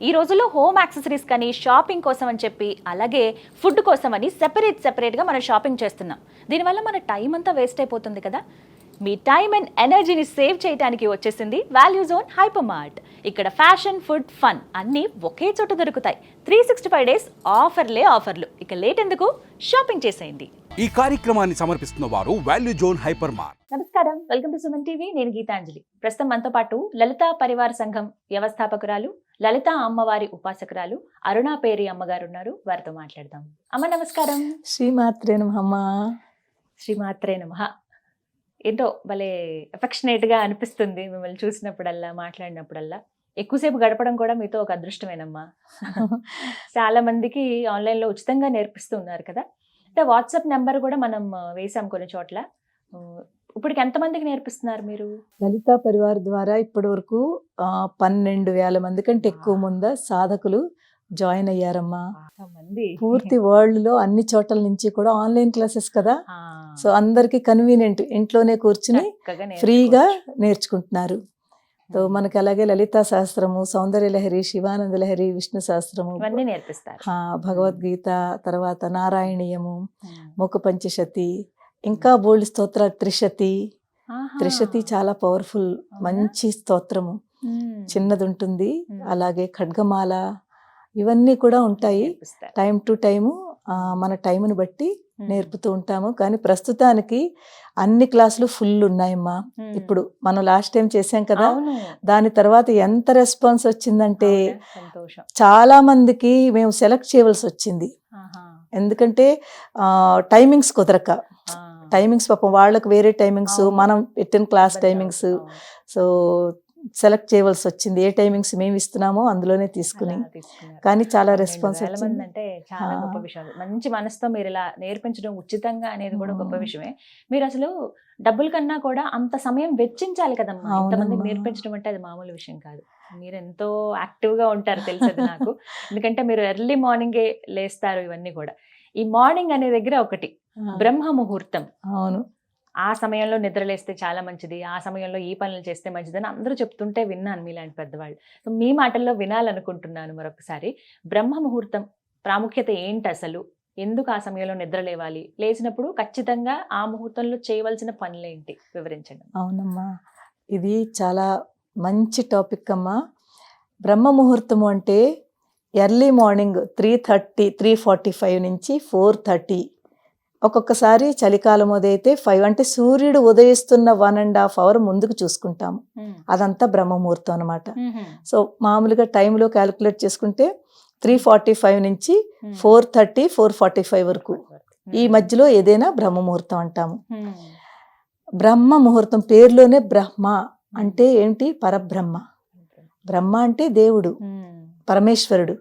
ఈ రోజుల్లో home accessories కానీ షాపింగ్ కోసం అని చెప్పి అలాగే ఫుడ్ కోసం అని సెపరేట్గా మనం షాపింగ్ చేస్తున్నాం. దీనివల్ల మన టైం అంతా వేస్ట్ అయిపోతుంది కదా. మీ టైం అండ్ ఎనర్జీని సేవ్ చేయడానికి వచ్చేసింది వాల్యూ జోన్ హైపర్ మార్ట్. ఇక్కడ ఫ్యాషన్, ఫుడ్, ఫన్ అన్నీ ఒకే చోట దొరుకుతాయి. 365 days ఆఫర్లు. ఇక లేట్ ఎందుకు, షాపింగ్ చేసేయండి. ఈ కార్యక్రమాన్ని సమర్పిస్తున్న వారు వాల్యూ జోన్ హైపర్ మార్ట్. నమస్కారం, వెల్కమ్ టు సుమన్ టీవీ. నేను గీతాంజలి. ప్రస్తుతం మనతో పాటు లలితా పరివార సంఘం వ్యవస్థాపకురాలు, లలితా అమ్మవారి ఉపాసకురాలు అరుణా పేరి అమ్మగారు ఉన్నారు. వారితో మాట్లాడదాం. అమ్మ నమస్కారం. శ్రీమాత్రే నమః. శ్రీమాత్రే నమః. ఏంటో భలే అఫెక్షనేట్ గా అనిపిస్తుంది మిమ్మల్ని చూసినప్పుడల్లా, మాట్లాడినప్పుడల్లా. ఎక్కువసేపు గడపడం కూడా మీతో ఒక అదృష్టమేనమ్మా. చాలా మందికి ఆన్లైన్ లో ఉచితంగా నేర్పిస్తూ ఉన్నారు కదా. అంటే వాట్సాప్ నెంబర్ కూడా మనం వేసాం కొన్ని చోట్ల. ఇప్పటికి ఎంతమందికి నేర్పిస్తున్నారు మీరు? లలితా పరివార్ ద్వారా ఇప్పటి వరకు 12,000 మంది కంటే ఎక్కువ ముందు సాధకులు జాయిన్ అయ్యారమ్మా. పూర్తి వరల్డ్ లో అన్ని చోట్ల నుంచి కూడా ఆన్లైన్ క్లాసెస్ కదా. సో అందరికి కన్వీనియంట్, ఇంట్లోనే కూర్చుని ఫ్రీగా నేర్చుకుంటున్నారు. సో మనకి అలాగే లలితా శాస్త్రము, సౌందర్య లహరి, శివానంద లహరి, విష్ణు శాస్త్రము ఇవన్నీ నేర్పిస్తారు. భగవద్గీత, తర్వాత నారాయణీయము, ముఖ పంచశతి, ఇంకా బోల్డ్ స్తోత్రాలు, త్రిశతి చాలా పవర్ఫుల్, మంచి స్తోత్రము. చిన్నది ఉంటుంది. అలాగే ఖడ్గమాల, ఇవన్నీ కూడా ఉంటాయి. టైం టు టైము మన టైంని బట్టి నేర్పుతూ ఉంటాము. కానీ ప్రస్తుతానికి అన్ని క్లాసులు ఫుల్ ఉన్నాయమ్మా. ఇప్పుడు మనం లాస్ట్ టైం చేసాం కదా, దాని తర్వాత ఎంత రెస్పాన్స్ వచ్చిందంటే చాలా మందికి మేము సెలెక్ట్ చేయవలసి వచ్చింది. ఎందుకంటే టైమింగ్స్ కుదరక, టైమింగ్స్ పాపం వాళ్ళకి వేరే టైమింగ్స్, మనం పెట్టిన క్లాస్ టైమింగ్స్. సో సెలెక్ట్ చేయవలసి వచ్చింది. ఏ టైమింగ్స్ మేము ఇస్తున్నామో అందులోనే తీసుకుని. కానీ చాలా రెస్పాన్స్ వచ్చింది. అంటే చాలా గొప్ప విషయం. మంచి మనసుతో మీరు ఇలా నేర్పించడం ఉచితంగా అనేది కూడా గొప్ప విషయమే. మీరు అసలు డబ్బుల కన్నా కూడా అంత సమయం వెచ్చించాలి కదమ్మా. ఇంతమందికి నేర్పించడం అంటే అది మామూలు విషయం కాదు. మీరు ఎంతో యాక్టివ్ గా ఉంటారు తెలిసేది నాకు. ఎందుకంటే మీరు ఎర్లీ మార్నింగే లేస్తారు. ఇవన్నీ కూడా ఈ మార్నింగ్ అనే దగ్గర ఒకటి బ్రహ్మ ముహూర్తం. అవును, ఆ సమయంలో నిద్రలేస్తే చాలా మంచిది, ఆ సమయంలో ఈ పనులు చేస్తే మంచిది అని అందరూ చెప్తుంటే విన్నాను మీలాంటి పెద్దవాళ్ళు. సో మీ మాటల్లో వినాలనుకుంటున్నాను మరొకసారి. బ్రహ్మ ముహూర్తం ప్రాముఖ్యత ఏంటి అసలు? ఎందుకు ఆ సమయంలో నిద్ర లేవాలి? లేచినప్పుడు ఖచ్చితంగా ఆ ముహూర్తంలో చేయవలసిన పనులేంటి వివరించండి. అవునమ్మా, ఇది చాలా మంచి టాపిక్ అమ్మా. బ్రహ్మ ముహూర్తము అంటే ఎర్లీ మార్నింగ్ 3:30, 3:45 నుంచి 4:30. ఒక్కొక్కసారి చలికాలం ఉదయితే 5, అంటే సూర్యుడు ఉదయిస్తున్న 1.5 hour ముందుకు చూసుకుంటాము. అదంతా బ్రహ్మముహూర్తం అనమాట. సో మామూలుగా టైంలో క్యాలిక్యులేట్ చేసుకుంటే 3:45 నుంచి 4:30, 4:45 వరకు ఈ మధ్యలో ఏదైనా బ్రహ్మముహూర్తం అంటాము. బ్రహ్మ ముహూర్తం పేరులోనే బ్రహ్మ అంటే ఏంటి? పరబ్రహ్మ. బ్రహ్మ అంటే దేవుడు, పరమేశ్వరుడు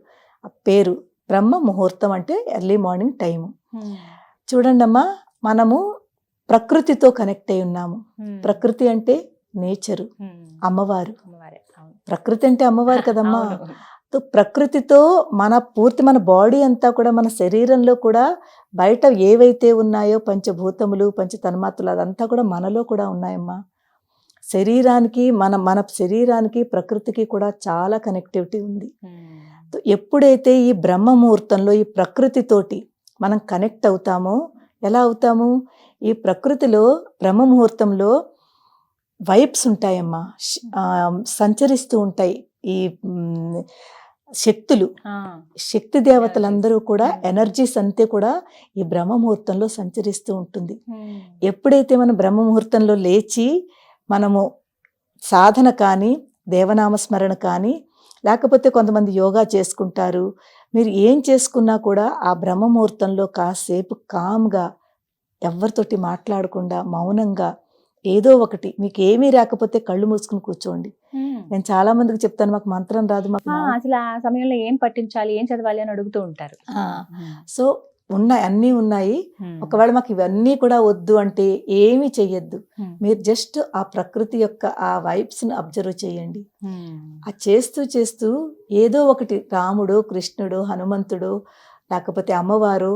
పేరు. బ్రహ్మ ముహూర్తం అంటే ఎర్లీ మార్నింగ్ టైము. చూడండి అమ్మా, మనము ప్రకృతితో కనెక్ట్ అయి ఉన్నాము. ప్రకృతి అంటే నేచరు, అమ్మవారు. ప్రకృతి అంటే అమ్మవారు కదమ్మా. ప్రకృతితో మన బాడీ అంతా కూడా, మన శరీరంలో కూడా బయట ఏవైతే ఉన్నాయో పంచభూతములు, పంచతన్మాత్రలు, అదంతా కూడా మనలో కూడా ఉన్నాయమ్మా. శరీరానికి మన శరీరానికి ప్రకృతికి కూడా చాలా కనెక్టివిటీ ఉంది. ఎప్పుడైతే ఈ బ్రహ్మ ముహూర్తంలో ఈ ప్రకృతితోటి మనం కనెక్ట్ అవుతామో, ఎలా అవుతాము? ఈ ప్రకృతిలో బ్రహ్మ ముహూర్తంలో వైబ్స్ ఉంటాయమ్మా, సంచరిస్తూ ఉంటాయి. ఈ శక్తి దేవతలందరూ కూడా, ఎనర్జీస్ అంతే కూడా ఈ బ్రహ్మ ముహూర్తంలో సంచరిస్తూ ఉంటుంది. ఎప్పుడైతే మనం బ్రహ్మ ముహూర్తంలో లేచి మనము సాధన కానీ, దేవనామస్మరణ కానీ, లేకపోతే కొంతమంది యోగా చేసుకుంటారు, మీరు ఏం చేసుకున్నా కూడా ఆ బ్రహ్మ ముహూర్తంలో కాసేపు కామ్గా, ఎవరితోటి మాట్లాడకుండా మౌనంగా ఏదో ఒకటి, మీకు ఏమీ రాకపోతే కళ్ళు మూసుకుని కూర్చోండి. నేను చాలా మందికి చెప్తాను, మాకు మంత్రం రాదు, మాకు అసలు ఆ సమయంలో ఏం పఠించాలి, ఏం చదవాలి అని అడుగుతూ ఉంటారు. సో అన్నీ ఉన్నాయి. ఒకవేళ మాకు ఇవన్నీ కూడా వద్దు అంటే ఏమీ చెయ్యొద్దు. మీరు జస్ట్ ఆ ప్రకృతి యొక్క ఆ వైబ్స్ ని అబ్జర్వ్ చేయండి. ఆ చేస్తూ ఏదో ఒకటి, రాముడు, కృష్ణుడు, హనుమంతుడు, లేకపోతే అమ్మవారు,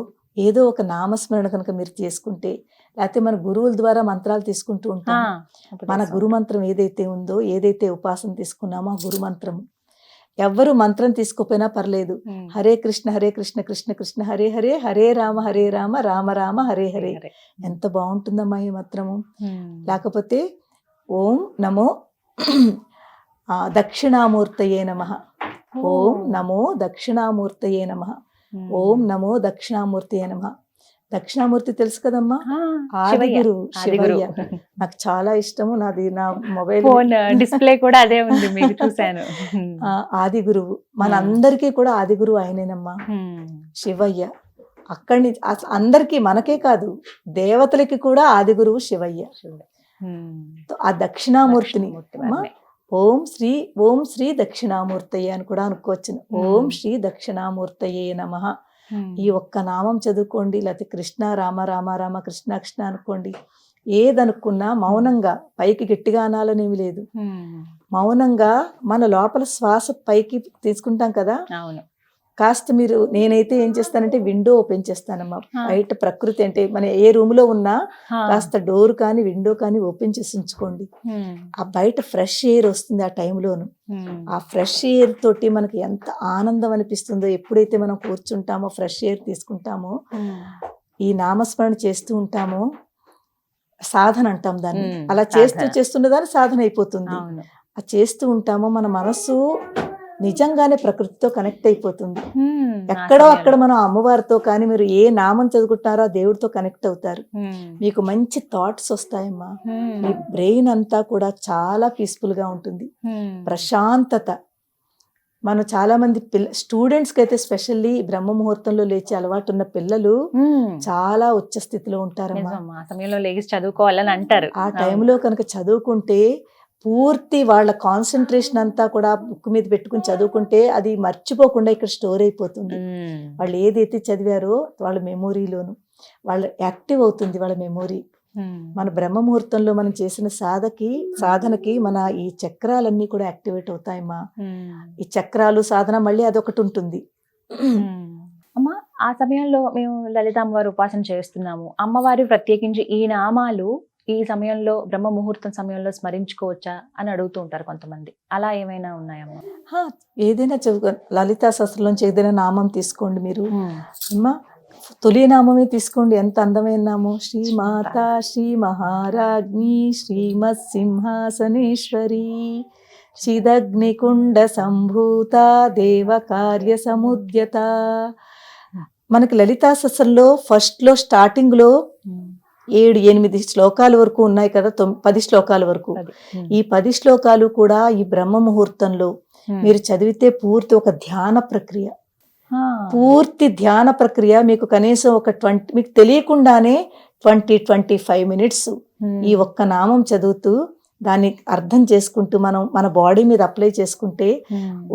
ఏదో ఒక నామస్మరణ కనుక మీరు చేసుకుంటే, లేకపోతే మన గురువుల ద్వారా మంత్రాలు తీసుకుంటూ ఉంటాం. మన గురు మంత్రం ఏదైతే ఉందో, ఏదైతే ఉపాసన తీసుకున్నామో ఆ గురు మంత్రము ఎవ్వరు మంత్రం తీసుకోపోయినా పర్లేదు. హరే కృష్ణ కృష్ణ కృష్ణ హరే హరే, హరే రామ రామ రామ హరే హరే. ఎంత బాగుంటుందమ్మా ఈ మంత్రము. లేకపోతే ఓం నమో దక్షిణామూర్తయే నమః, ఓం నమో దక్షిణామూర్తయే నమః, ఓం నమో దక్షిణామూర్తయే నమః. దక్షిణామూర్తి తెలుసు కదమ్మా, ఆదిగురు శివయ్య. నాకు చాలా ఇష్టము, నాది నా మొబైల్ ఫోన్ డిస్ప్లే కూడా అదే ఉంది, మీకు చూశాను. ఆదిగురువు మనందరికీ కూడా ఆదిగురువు ఆయనేనమ్మా శివయ్య. అక్కడి అందరికీ, మనకే కాదు దేవతలకి కూడా ఆదిగురువు శివయ్య. ఆ దక్షిణామూర్తిని ఓం శ్రీ దక్షిణామూర్తయే అని కూడా అనుకోవచ్చును. ఓం శ్రీ దక్షిణామూర్తయే నమః. ఈ ఒక్క నామం చదువుకోండి, లేకపోతే కృష్ణ రామ రామ రామ కృష్ణ కృష్ణ అనుకోండి. ఏదనుకున్నా మౌనంగా, పైకి గట్టిగా అనాలనేమి లేదు, మౌనంగా మన లోపల శ్వాస పైకి తీసుకుంటాం కదా. కాస్త మీరు, నేనైతే ఏం చేస్తానంటే విండో ఓపెన్ చేస్తానమ్మా. బయట ప్రకృతి అంటే మన ఏ రూమ్ లో ఉన్నా కాస్త డోర్ కానీ విండో కానీ ఓపెన్ చేసి ఉంచుకోండి. ఆ బయట ఫ్రెష్ ఎయిర్ వస్తుంది ఆ టైంలోను. ఆ ఫ్రెష్ ఎయిర్ తోటి మనకి ఎంత ఆనందం అనిపిస్తుందో. ఎప్పుడైతే మనం కూర్చుంటామో, ఫ్రెష్ ఎయిర్ తీసుకుంటామో, ఈ నామస్మరణ చేస్తూ ఉంటామో, సాధన అంటాం దాన్ని. అలా చేస్తున్న దాన్ని సాధన అయిపోతుంది. ఆ చేస్తూ ఉంటామో మన మనసు నిజంగానే ప్రకృతితో కనెక్ట్ అయిపోతుంది. ఎక్కడో అక్కడ మనం అమ్మవారితో కానీ, మీరు ఏ నామం చదువుకుంటారో ఆ దేవుడితో కనెక్ట్ అవుతారు. మీకు మంచి థాట్స్ వస్తాయమ్మా. మీ బ్రెయిన్ అంతా కూడా చాలా పీస్ఫుల్ గా ఉంటుంది, ప్రశాంతత. మనం చాలా మంది స్టూడెంట్స్ కి అయితే స్పెషల్లీ బ్రహ్మ ముహూర్తంలో లేచి అలవాటు ఉన్న పిల్లలు చాలా ఉచ్చ స్థితిలో ఉంటారమ్మా. ఆ సమయంలో లేచి చదువుకోవాలని అంటారు. ఆ టైంలో కనుక చదువుకుంటే పూర్తి వాళ్ళ కాన్సన్ట్రేషన్ అంతా కూడా బుక్ మీద పెట్టుకుని చదువుకుంటే అది మర్చిపోకుండా ఇక్కడ స్టోర్ అయిపోతుంది. వాళ్ళు ఏదైతే చదివారో వాళ్ళ మెమొరీలోను వాళ్ళ యాక్టివ్ అవుతుంది, వాళ్ళ మెమొరీ. మన బ్రహ్మ ముహూర్తంలో మనం చేసిన సాధనకి మన ఈ చక్రాలన్నీ కూడా యాక్టివేట్ అవుతాయమ్మా. ఈ చక్రాలు సాధన మళ్ళీ అదొకటి ఉంటుంది. అమ్మా, ఆ సమయంలో మేము లలిత అమ్మవారి ఉపాసన చేస్తున్నాము. అమ్మవారి ప్రత్యేకించి ఈ నామాలు ఈ సమయంలో బ్రహ్మ ముహూర్తం సమయంలో స్మరించుకోవచ్చా అని అడుగుతూ ఉంటారు కొంతమంది. అలా ఏమైనా ఉన్నాయమ్మా? ఏదైనా లలితా సహస్రంలోంచి ఏదైనా నామం తీసుకోండి మీరు అమ్మా. తొలి నామమే తీసుకోండి, ఎంత అందమైన నామం. శ్రీమాత శ్రీ మహారాజ్ఞి శ్రీమత్ సింహాసనేశ్వరి చిదగ్నికుండ సంభూత దేవ కార్య సముద్యత. మనకి లలితా సహస్రంలో ఫస్ట్ లో స్టార్టింగ్ లో 7-8 శ్లోకాల వరకు ఉన్నాయి కదా, 10 శ్లోకాల వరకు. ఈ 10 శ్లోకాలు కూడా ఈ బ్రహ్మ ముహూర్తంలో మీరు చదివితే పూర్తి ఒక ధ్యాన ప్రక్రియ, పూర్తి ధ్యాన ప్రక్రియ. మీకు కనీసం ఒక 20, మీకు తెలియకుండానే 20-25 మినిట్స్ ఈ ఒక్క నామం చదువుతూ దాన్ని అర్థం చేసుకుంటూ మనం మన బాడీ మీద అప్లై చేసుకుంటే,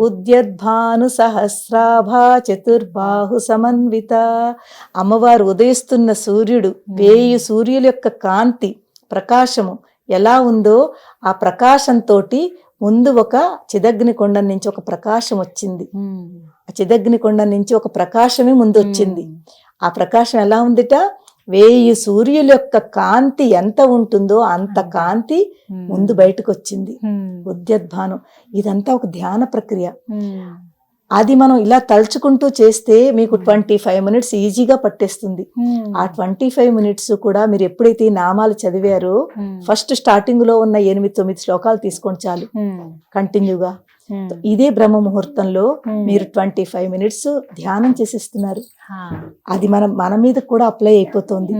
ఉద్యద్భాను సహస్రాభ చతుర్బాహు సమన్విత. అమ్మవారు ఉదయిస్తున్న సూర్యుడు, 1000 సూర్యుల యొక్క కాంతి ప్రకాశము ఎలా ఉందో ఆ ప్రకాశంతో ముందు ఒక చిదగ్ని కొండ నుంచి ఒక ప్రకాశం వచ్చింది. ఆ చిదగ్ని కొండ నుంచి ఒక ప్రకాశమే ముందు వచ్చింది. ఆ ప్రకాశం ఎలా ఉందిట, 1000 సూర్యుల యొక్క కాంతి ఎంత ఉంటుందో అంత కాంతి ముందు బయటకు వచ్చింది. ఉద్యద్భానం. ఇదంతా ఒక ధ్యాన ప్రక్రియ. అది మనం ఇలా తలుచుకుంటూ చేస్తే మీకు 25 మినిట్స్ ఈజీగా పట్టేస్తుంది. ఆ 25 మినిట్స్ కూడా మీరు ఎప్పుడైతే ఈ నామాలు చదివారో ఫస్ట్ స్టార్టింగ్ లో ఉన్న 8-9 శ్లోకాలు తీసుకోండి చాలు, కంటిన్యూగా. ఇదే బ్రహ్మ ముహూర్తంలో మీరు 25 మినిట్స్ ధ్యానం చేసేస్తున్నారు. అది మన మీద కూడా అప్లై అయిపోతుంది.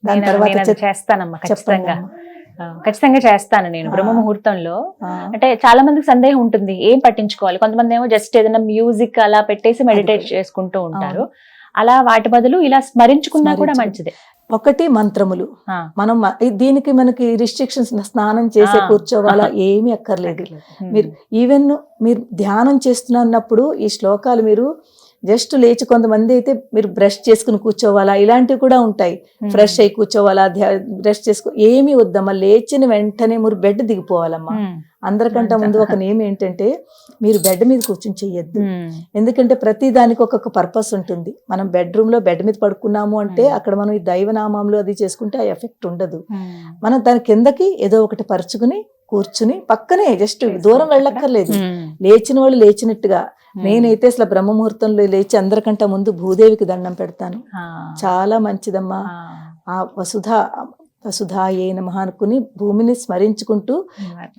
దాని తర్వాత చేస్తానమ్మా, ఖచ్చితంగా చేస్తాను నేను బ్రహ్మ ముహూర్తంలో. అంటే చాలా మందికి సందేహం ఉంటుంది, ఏం పట్టించుకోవాలి. కొంతమంది ఏమో జస్ట్ ఏదైనా మ్యూజిక్ అలా పెట్టేసి మెడిటేట్ చేసుకుంటూ ఉంటారు. అలా వాటి బదులు ఇలా స్మరించుకున్నా కూడా మంచిదే. ఒకటి మంత్రములు. మనం దీనికి మనకి రిస్ట్రిక్షన్స్, స్నానం చేసే కూర్చోవాలా ఏమీ అక్కర్లేదు. మీరు ధ్యానం చేస్తున్నప్పుడు ఈ శ్లోకాలు మీరు జస్ట్ లేచి, కొంతమంది అయితే మీరు బ్రష్ చేసుకుని కూర్చోవాలా, ఇలాంటివి కూడా ఉంటాయి. ఫ్రెష్ అయి కూర్చోవాలా, బ్రష్ చేసుకో, ఏమీ వద్దమ్మా. లేచిన వెంటనే మీరు బెడ్ దిగిపోవాలమ్మా. అందరికంటే ముందు ఒక నేమ్ ఏంటంటే, మీరు బెడ్ మీద కూర్చొని చెయ్యొద్దు. ఎందుకంటే ప్రతి దానికి ఒక్కొక్క పర్పస్ ఉంటుంది. మనం బెడ్రూమ్ లో బెడ్ మీద పడుకున్నాము అంటే అక్కడ మనం ఈ దైవనామంలో అది చేసుకుంటే ఆ ఎఫెక్ట్ ఉండదు. మనం దాని కిందకి ఏదో ఒకటి పరుచుకుని కూర్చుని పక్కనే జస్ట్ దూరం వెళ్ళక్కర్లేదు, లేచిన వాళ్ళు లేచినట్టుగా. నేనైతే అసలు బ్రహ్మ ముహూర్తంలో లేచి అందరికంటే ముందు భూదేవికి దండం పెడతాను. చాలా మంచిదమ్మా. ఆ వసుధాయే నమః అనుకుని భూమిని స్మరించుకుంటూ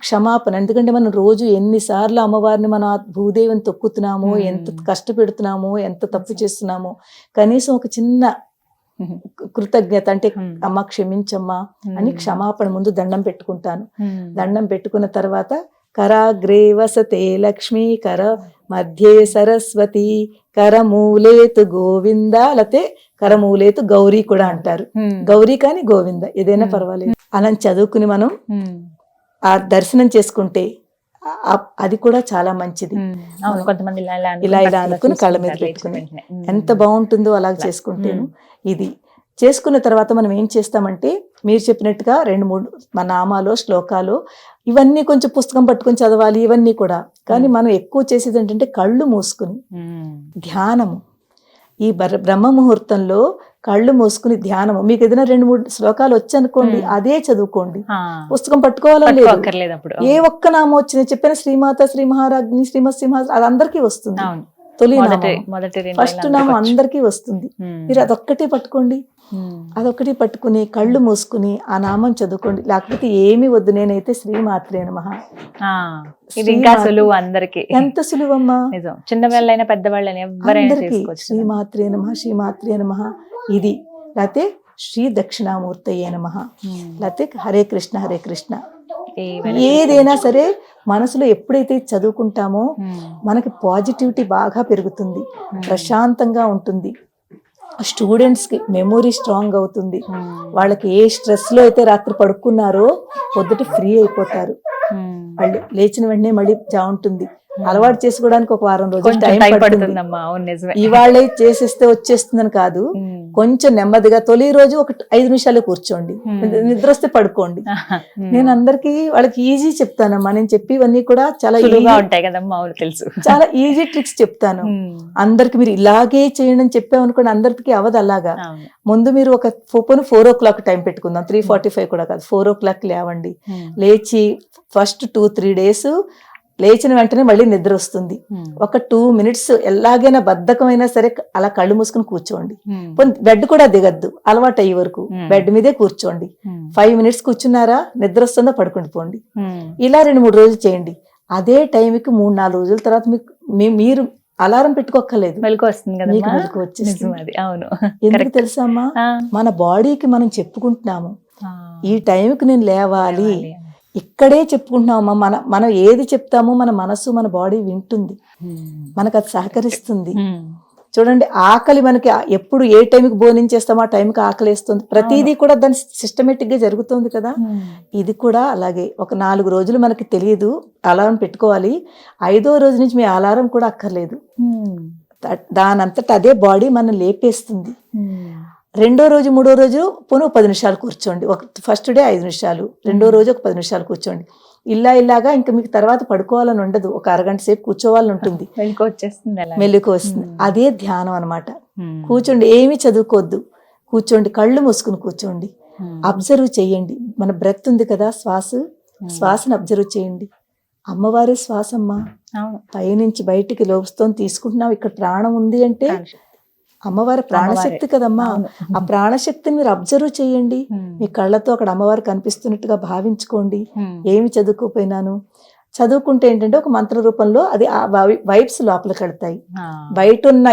క్షమాపణ. ఎందుకంటే మనం రోజు ఎన్నిసార్లు అమ్మవారిని మనం ఆ భూదేవిని తొక్కుతున్నామో, ఎంత కష్టపెడుతున్నామో, ఎంత తప్పు చేస్తున్నామో, కనీసం ఒక చిన్న కృతజ్ఞత అంటే అమ్మ క్షమించమ్మా అని క్షమాపణ ముందు దండం పెట్టుకుంటాను. దండం పెట్టుకున్న తర్వాత కరాగ్రే వసతే లక్ష్మీ, కర మధ్యే సరస్వతి, కరమూలేతు గోవింద, లేతే కరమూలేతు గౌరీ కూడా అంటారు. గౌరీ కానీ గోవింద ఏదైనా పర్వాలేదు. అలా చదువుకుని మనం ఆ దర్శనం చేసుకుంటే అది కూడా చాలా మంచిది. కొంతమంది ఇలా అనుకుని కళ్ళ మీద పెట్టుకుని ఎంత బాగుంటుందో అలా చేసుకుంటేను. ఇది చేసుకున్న తర్వాత మనం ఏం చేస్తామంటే మీరు చెప్పినట్టుగా 2-3 మన నామాలు శ్లోకాలు ఇవన్నీ కొంచెం పుస్తకం పట్టుకొని చదవాలి ఇవన్నీ కూడా. కానీ మనం ఎక్కువ చేసేది ఏంటంటే కళ్ళు మూసుకుని ధ్యానము. ఈ బ్రహ్మ ముహూర్తంలో కళ్ళు మూసుకుని ధ్యానము. మీకు ఏదైనా 2-3 శ్లోకాలు వచ్చనుకోండి, అదే చదువుకోండి, పుస్తకం పట్టుకోవాలని లేదు. ఏ ఒక్క నామం వచ్చినా చెప్పిన శ్రీమాత, శ్రీ మహారాజ్ని, శ్రీమత్ సింహ అది అందరికీ వస్తుంది. తొలి ఫస్ట్ నామం అందరికీ వస్తుంది. మీరు అదొక్కటే పట్టుకోండి. అదొక్కటి పట్టుకుని కళ్ళు మూసుకుని ఆ నామం చదువుకోండి. లేకపోతే ఏమి వద్దు. నేనైతే శ్రీమాత్రే నమః. ఇంకా సులువు అందరికి. ఎంత సులువమ్మా, చిన్న వాళ్ళైనా పెద్దవాళ్ళైనా ఎవరైనా శ్రీమాత్రే నమః, శ్రీమాత్రే నమః. ఇది లేకపోతే శ్రీ దక్షిణామూర్తయే నమః, లేకపోతే హరే కృష్ణ హరే కృష్ణ. ఏదైనా సరే మనసులో ఎప్పుడైతే చదువుకుంటామో మనకి పాజిటివిటీ బాగా పెరుగుతుంది, ప్రశాంతంగా ఉంటుంది. స్టూడెంట్స్కి మెమొరీ స్ట్రాంగ్ అవుతుంది. వాళ్ళకి ఏ స్ట్రెస్లో అయితే రాత్రి పడుకున్నారో పొద్దుట ఫ్రీ అయిపోతారు. వాళ్ళు లేచిన వెంటనే మళ్ళీ ఉంటుంది. అలవాటు చేసుకోవడానికి ఒక వారం రోజులు టైం పడుతుంది. ఇవాళ చేసేస్తే వచ్చేస్తుందని కాదు, కొంచెం నెమ్మదిగా తొలి రోజు ఒక 5 నిమిషాలు కూర్చోండి, నిద్ర వస్తే పడుకోండి. నేను అందరికి వాళ్ళకి ఈజీ చెప్తానమ్మా. నేను చెప్పివన్నీ కూడా చాలా ఈజీగా ఉంటాయి కదమ్మా, తెలుసు. చాలా ఈజీ ట్రిక్స్ చెప్తాను అందరికి. మీరు ఇలాగే చేయండి అని చెప్పామనుకోండి, అందరికి అవదు అలాగా. ముందు మీరు ఒక 4 o'clock టైం పెట్టుకుందాం, 3:45 కూడా కాదు, 4 o'clock లేవండి. లేచి ఫస్ట్ 2-3 days లేచిన వెంటనే మళ్ళీ నిద్ర వస్తుంది. ఒక 2 minutes ఎలాగైనా బద్ధకమైనా సరే అలా కళ్ళు మూసుకుని కూర్చోండి. బెడ్ కూడా దిగద్దు, అలవాటు అయ్యే వరకు బెడ్ మీదే కూర్చోండి. 5 minutes కూర్చున్నారా, నిద్ర వస్తుందో పడుకుని పోండి. ఇలా 2-3 రోజులు చేయండి. అదే టైంకి 3-4 రోజుల తర్వాత మీరు అలారం పెట్టుకోక్కర్లేదు, మెలకు వస్తుంది కదా, మీకు మెలకు వచ్చేస్తుంది. అవును. ఎందుకు తెలుసా అమ్మా, మన బాడీకి మనం చెప్పుకుంటున్నాము ఈ టైంకి నేను లేవాలి. ఇక్కడే చెప్పుకుంటున్నామమ్మా. మనం ఏది చెప్తామో మన మనసు మన బాడీ వింటుంది, మనకు అది సహకరిస్తుంది. చూడండి, ఆకలి మనకి ఎప్పుడు ఏ టైంకి భోజనం ఆ టైంకి ఆకలి వేస్తుంది. ప్రతిదీ కూడా దాని సిస్టమేటిక్ గా జరుగుతుంది కదా. ఇది కూడా అలాగే. ఒక 4 రోజులు మనకి తెలియదు, అలారం పెట్టుకోవాలి. 5వ రోజు నుంచి మీ అలారం కూడా అక్కర్లేదు. దానంతట అదే బాడీ మనం లేపేస్తుంది. 2వ రోజు 3వ రోజు పోను 10 నిమిషాలు కూర్చోండి. ఫస్ట్ డే 5 నిమిషాలు, 2వ రోజు ఒక 10 నిమిషాలు కూర్చోండి. ఇలాగా ఇంకా మీకు తర్వాత పడుకోవాలని ఉండదు, ఒక అరగంట సేపు కూర్చోవాలని ఉంటుంది, మెలుకు వస్తుంది. అదే ధ్యానం అన్నమాట. కూర్చోండి, ఏమీ చదువుకోవద్దు, కూర్చోండి, కళ్ళు మూసుకుని కూర్చోండి. అబ్జర్వ్ చేయండి. మన బ్రెత్ ఉంది కదా, శ్వాసను అబ్జర్వ్ చేయండి. అమ్మవారే శ్వాసమ్మ, పైనుంచి బయటికి లోపుతో తీసుకుంటున్నాం. ఇక్కడ ప్రాణం ఉంది అంటే అమ్మవారి ప్రాణశక్తి కదమ్మా. ఆ ప్రాణశక్తిని మీరు అబ్జర్వ్ చేయండి. మీ కళ్ళతో అక్కడ అమ్మవారు కనిపిస్తున్నట్టుగా భావించుకోండి. ఏమి చదువుకోపోయినాను, చదువుకుంటే ఏంటంటే ఒక మంత్ర రూపంలో అది ఆ వైబ్స్ లోపలికి వెళ్తాయి. బయట ఉన్న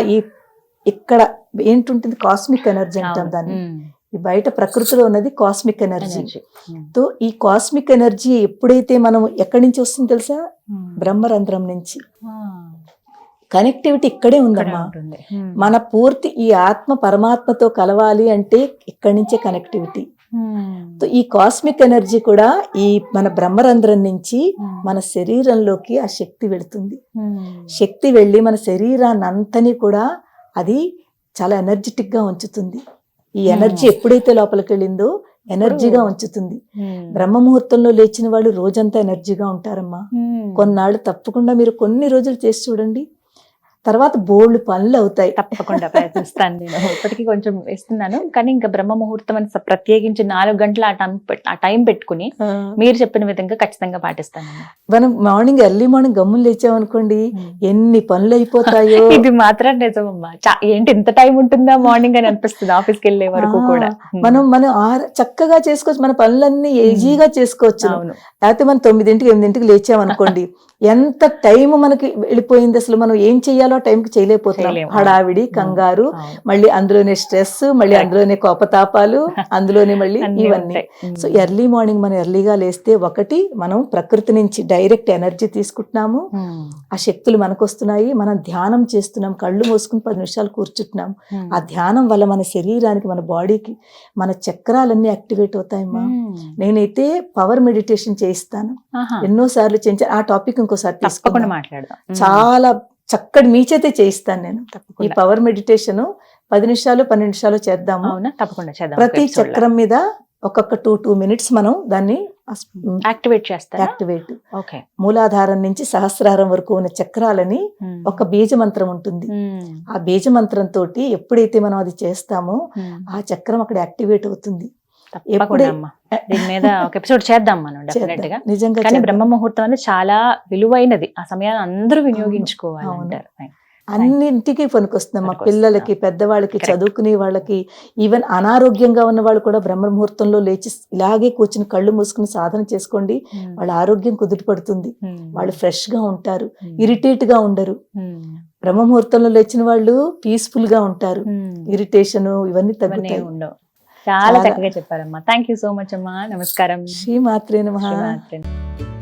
ఇక్కడ ఏంటుంటుంది, కాస్మిక్ ఎనర్జీ అంటాం దాన్ని. ఈ బయట ప్రకృతిలో ఉన్నది కాస్మిక్ ఎనర్జీ. తో ఈ కాస్మిక్ ఎనర్జీ ఎప్పుడైతే మనం ఎక్కడి నుంచి వస్తుంది తెలుసా, బ్రహ్మరంధ్రం నుంచి. కనెక్టివిటీ ఇక్కడే ఉందమ్మా. మన పూర్తి ఈ ఆత్మ పరమాత్మతో కలవాలి అంటే ఇక్కడి నుంచే కనెక్టివిటీ. ఈ కాస్మిక్ ఎనర్జీ కూడా ఈ మన బ్రహ్మరంధ్రం నుంచి మన శరీరంలోకి ఆ శక్తి వెళుతుంది. శక్తి వెళ్ళి మన శరీరాన్ని అంతని కూడా అది చాలా ఎనర్జెటిక్ గా ఉంచుతుంది. ఈ ఎనర్జీ ఎప్పుడైతే లోపలికి వెళ్ళిందో ఎనర్జీగా ఉంచుతుంది. బ్రహ్మ ముహూర్తంలో లేచిన వాళ్ళు రోజంతా ఎనర్జీగా ఉంటారమ్మా. కొన్నాళ్ళు తప్పకుండా మీరు కొన్ని రోజులు చేసి చూడండి, తర్వాత బోల్డ్ పనులు అవుతాయి. తప్పకుండా ప్రయత్నిస్తాను. నేను ఇప్పటికీ కొంచెం వేస్తున్నాను, కానీ ఇంకా బ్రహ్మ ముహూర్తం అని ప్రత్యేకించి 4 గంటల ఆ టైం పెట్టుకుని మీరు చెప్పిన విధంగా ఖచ్చితంగా పాటిస్తాను. మనం మార్నింగ్ ఎర్లీ మార్నింగ్ గమ్ములు లేచామనుకోండి, ఎన్ని పనులు అయిపోతాయో. ఇది మాత్రం నిజమమ్మా. ఏంటి ఇంత టైం ఉంటుందా మార్నింగ్ అని అనిపిస్తుంది ఆఫీస్కి వెళ్ళే వరకు కూడా. మనం చక్కగా చేసుకోవచ్చు, మన పనులన్నీ ఈజీగా చేసుకోవచ్చు. లేకపోతే మనం 9ంటికి 8ంటికి లేచామనుకోండి, ఎంత టైం మనకి వెళ్ళిపోయింది, అసలు మనం ఏం చెయ్యాలో టైంకి చేయలేకపోతున్నాం. హడావిడి, కంగారు, మళ్ళీ అందులోనే స్ట్రెస్, మళ్ళీ అందులోనే కోపతాపాలు, అందులోనే మళ్ళీ ఇవన్నీ. సో ఎర్లీ మార్నింగ్ మనం ఎర్లీగా లేస్తే, ఒకటి మనం ప్రకృతి నుంచి డైరెక్ట్ ఎనర్జీ తీసుకుంటున్నాము, ఆ శక్తులు మనకు వస్తున్నాయి. మనం ధ్యానం చేస్తున్నాం, కళ్ళు మూసుకుని 10 నిమిషాలు కూర్చుంటున్నాం. ఆ ధ్యానం వల్ల మన శరీరానికి, మన బాడీకి, మన చక్రాలన్నీ యాక్టివేట్ అవుతాయమ్మా. నేనైతే పవర్ మెడిటేషన్ చేయిస్తాను, ఎన్నోసార్లు చేయించాను. ఆ టాపిక్ ఇంకోసారి తప్పకుండా మాట్లాడదాం. చాలా చక్కటి మీ చేతే చేయిస్తాను నేను. ఈ పవర్ మెడిటేషన్ 10 నిమిషాలు 12 నిమిషాలు చేద్దాము. తప్పకుండా చేద్దాం. ప్రతి చక్రం మీద ఒక్కొక్క 2 మినిట్స్ మనం దాన్ని యాక్టివేట్ చేస్తాం. యాక్టివేట్ మూలాధారం నుంచి సహస్రారం వరకు ఉన్న చక్రాలని ఒక బీజ మంత్రం ఉంటుంది. ఆ బీజ మంత్రం తోటి ఎప్పుడైతే మనం అది చేస్తామో ఆ చక్రం అక్కడ యాక్టివేట్ అవుతుంది. దీని మీద ఒక ఎపిసోడ్ చేద్దాం మనం డెఫినెట్ గా. నిజంగా. కానీ బ్రహ్మ ముహూర్తం అనేది చాలా విలువైనది, ఆ సమయాన్ని అందరూ వినియోగించుకోవాలి అంటారు. అన్నింటికి పనికొస్తుంది. మా పిల్లలకి, పెద్దవాళ్ళకి, చదువుకునే వాళ్ళకి, ఈవెన్ అనారోగ్యంగా ఉన్న వాళ్ళు కూడా బ్రహ్మ ముహూర్తంలో లేచి ఇలాగే కూర్చుని కళ్ళు మూసుకుని సాధన చేసుకోండి, వాళ్ళ ఆరోగ్యం కుదుటపడుతుంది, వాళ్ళు ఫ్రెష్ గా ఉంటారు, ఇరిటేట్ గా ఉండరు. బ్రహ్మ ముహూర్తంలో లేచిన వాళ్ళు పీస్ఫుల్ గా ఉంటారు, ఇరిటేషన్ ఇవన్నీ తగ్గుతాయి. చాలా చక్కగా చెప్పారమ్మా. థ్యాంక్ యూ సో మచ్ అమ్మా. నమస్కారం. శ్రీమాత్రే నమః. శ్రీమాత్రే.